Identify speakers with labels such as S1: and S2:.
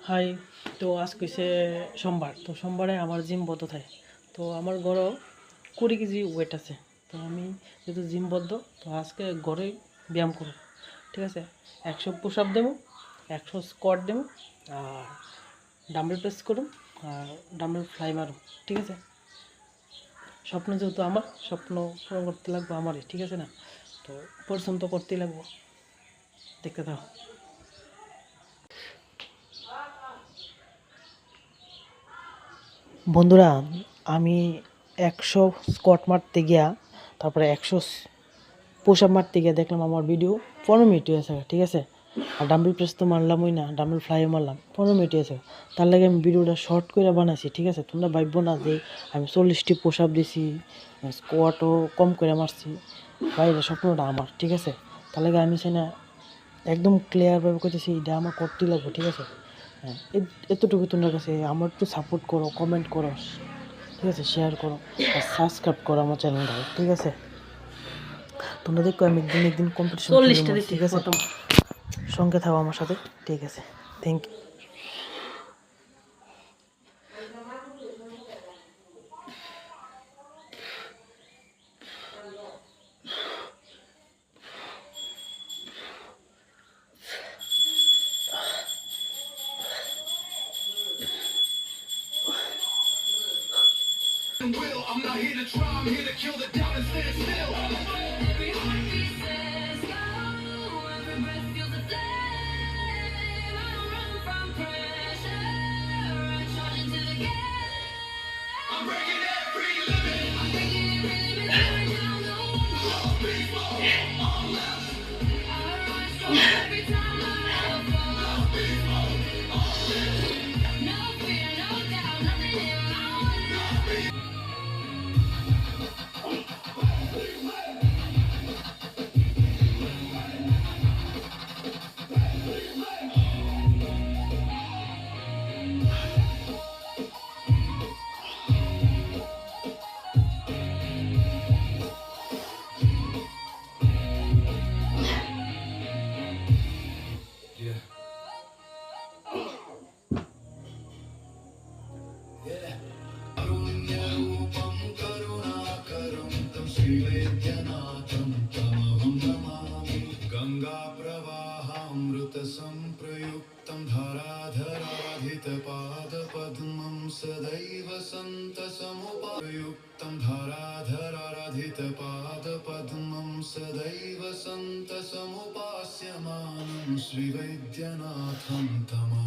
S1: High. তো আজ কইছে সোমবার, তো সোমবারে আমার জিম বদ্ধ থাকে। তো আমার ঘরও 20 কেজি ওয়েট আছে। তো আমি যেহেতু জিম বদ্ধ, তো আজকে ঘরে ব্যায়াম করব, ঠিক আছে। 100 পুশ আপ দেবো, 100 স্কোয়াট দেবো, আর ডাম্বেল প্রেস করুম, আর ডাম্বেল ফ্লাই মারুম, ঠিক আছে। স্বপ্ন যেহেতু আমার, স্বপ্ন পূরণ করতে লাগবো আমারই, ঠিক আছে না। তো পরিশ্রম তো করতেই লাগবো, দেখতে থাকো। বন্ধুরা, আমি 100 স্কোয়াট মারতে গিয়া, তারপরে 100 পুশ আপ মারতে গিয়া দেখলাম আমার ভিডিও 15 মিনিট হয়েছে, ঠিক আছে। আর ডাম্বেল প্রেস তো মারলামই না, ডাম্বেল ফ্লাইও মারলাম, 15 মিনিট হয়েছে। তার লাগে আমি ভিডিওটা শর্ট করে বানাইছি, ঠিক আছে। তোমরা ভাববো না যে আমি 40টি পুশ আপ দিছি, স্কোয়াটও কম করে মারছি। বাইরে স্বপ্নটা আমার, ঠিক আছে। তার লাগে আমি চাই না, একদম ক্লিয়ারভাবে করতেছি, এটা আমার করতেই লাগবে, ঠিক আছে। হ্যাঁ, এতটুকু তোমার কাছে আমার একটু সাপোর্ট করো, কমেন্ট করো, ঠিক আছে, শেয়ার করো, আর সাবস্ক্রাইব করো আমার চ্যানেলটা, ঠিক আছে। তোমরা দেখো আমি একদিন কম্পিটিশন খেলবো, ঠিক আছে। সঙ্গে থাকো আমার সাথে, ঠিক আছে। Thank you. I'm not here to try, I'm here to kill the doubt and stand still. Every heartbeat says go, every breath feels the flame. I don't run from pressure, I charge into the game. I'm breaking every limit, I'm breaking every limit, tearing down the walls. All people, all left. I rise stronger every time I fall. All people, all left. No fear, no doubt, nothing here I want. श्रीवैद्यनाथं तमहं Namami. गङ्गाप्रवाहामृतसंप्रयुक्तं धराधराधितपादपद्मं सदैव सन्तसमुपयुक्तं धराधराधितपादपद्मं सदैव सन्तसमुपास्यमानं श्रीवैद्यनाथं तमहं